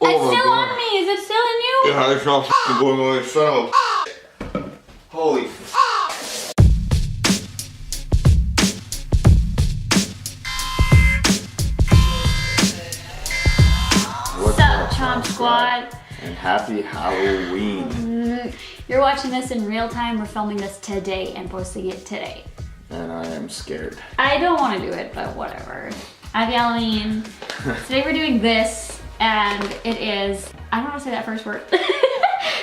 It's still on me. Is it still in you? Yeah, it's not f***ing going away, son of a holy f***. What's up, Chomp Squad? And happy Halloween. You're watching this in real time. We're filming this today and posting it today. And I am scared. I don't want to do it, but whatever. Happy Halloween. Today we're doing this, and it is, I don't want to say that first word.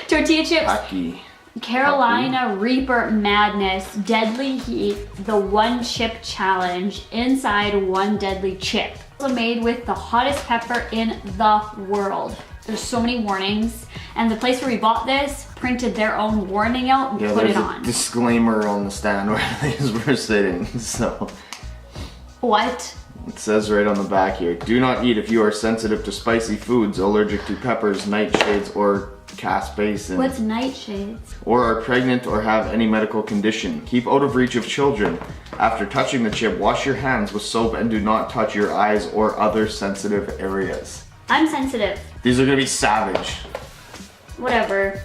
Tortilla chips. Aki. Carolina Reaper Madness, Deadly Heat, the One Chip Challenge, inside one deadly chip. Also made with the hottest pepper in the world. There's so many warnings, and the place where we bought this printed their own warning out and put it on. There's a disclaimer on the stand where these were sitting, so. What? It says right on the back here, do not eat if you are sensitive to spicy foods, allergic to peppers, nightshades, or caspacin. What's nightshades? Or are pregnant or have any medical condition. Keep out of reach of children. After touching the chip, wash your hands with soap and do not touch your eyes or other sensitive areas. I'm sensitive. These are gonna be savage. Whatever.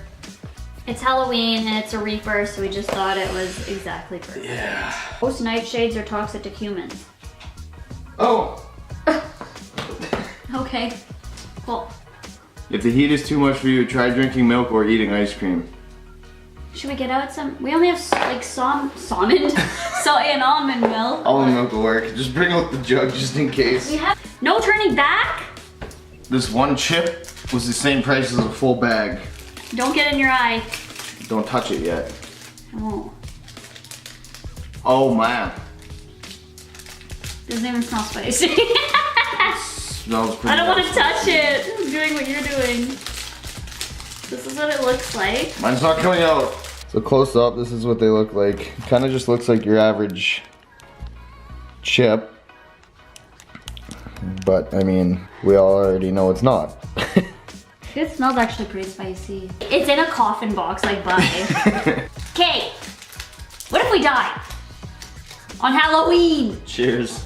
It's Halloween and it's a Reaper, so we just thought it was exactly perfect. Yeah. Most nightshades are toxic to humans. Oh! Okay, cool. If the heat is too much for you, try drinking milk or eating ice cream. Should we get out some? We only have like salmon, soy and almond milk. Almond milk will work. Just bring out the jug just in case. We have no turning back. This one chip was the same price as a full bag. Don't get in your eye. Don't touch it yet. I won't. Oh man. Doesn't even smell spicy. Smells pretty I don't want to spicy. touch it. I'm doing what you're doing. This is what it looks like. Mine's not coming out. So close up, this is what they look like. Kind of just looks like your average chip. But I mean, we all already know it's not. It smells actually pretty spicy. It's in a coffin box, like bye. Okay, what if we die? On Halloween. Cheers.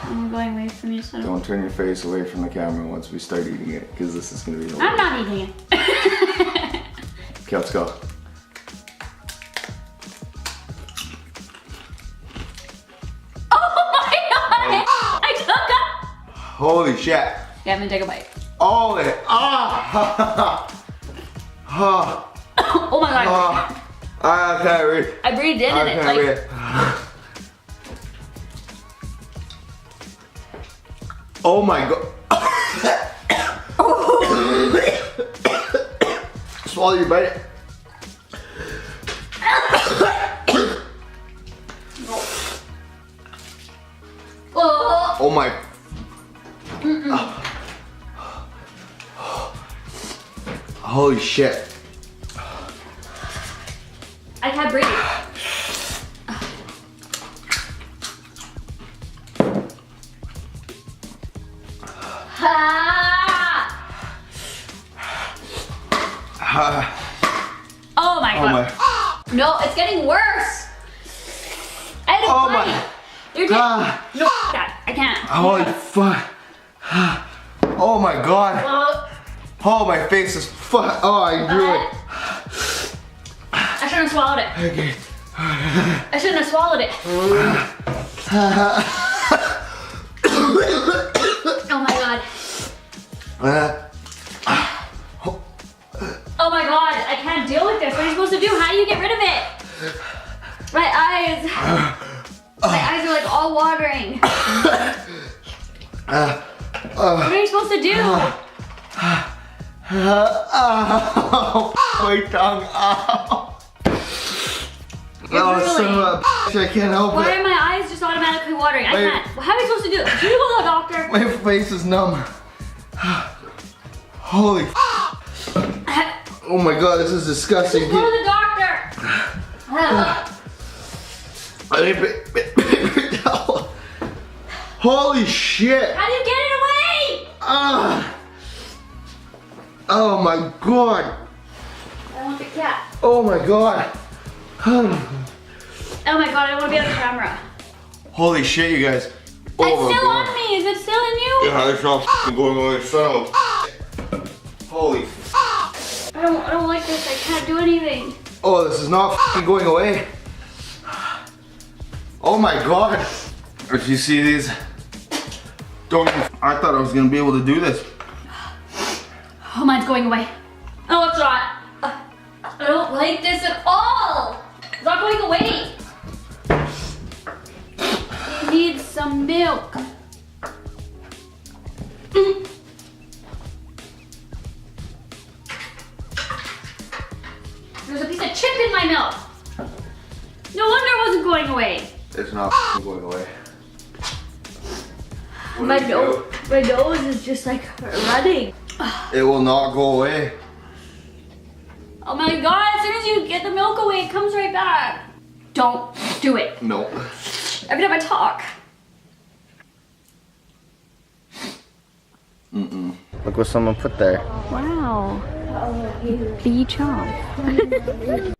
I'm going away from you, so Don't turn your face away from the camera once we start eating it, because this is gonna be I'm not eating it. Okay, let's go. Oh my god! I took a... Holy shit. Yeah, I'm gonna take a bite. Holy, ah! Oh my god. I can't read. I breathed in I it. can't Like, read. Oh my god. Swallow your bite. Oh my. Holy shit. I can't breathe. Oh my god. No, it's getting worse. I had a bite. You're no, that. I can't. Holy fuck. Oh my god. Oh, my face is fuck. Oh, I drew it. I shouldn't have swallowed it. Okay. I shouldn't have swallowed it. Oh my god. Oh my god, I can't deal with this. What are you supposed to do? How do you get rid of it? My eyes. My eyes are like all watering. What are you supposed to do? My tongue. Oh, son of a bitch, I can't help Why it. are my eyes just automatically watering? I can't. How are we supposed to do it? Should we go to the doctor? My face is numb. Holy f. Oh my god, this is disgusting. Just go to the doctor. Holy shit. How do you get it away? Oh my god. I want the cat. Oh my god. Oh my god, I want to be on camera. Holy shit, you guys. Oh It's my still God. on me. Is it still in you? Yeah, it's not f***ing going away, son of a Holy I don't like this. I can't do anything. Oh, this is not f***ing going away. Oh my God. If you see these, don't even, I thought I was gonna be able to do this. Oh, mine's going away. No, it's not. I don't like this at all. It's not going away. You need some milk. There's a piece of chip in my milk. No wonder it wasn't going away. It's not f***ing going away. What My do you my nose is just like running. do? It will not go away. Oh my God, as soon as you get the milk away, it comes right back. Don't do it. No. Every time I talk. Look what someone put there. Wow. Beach off.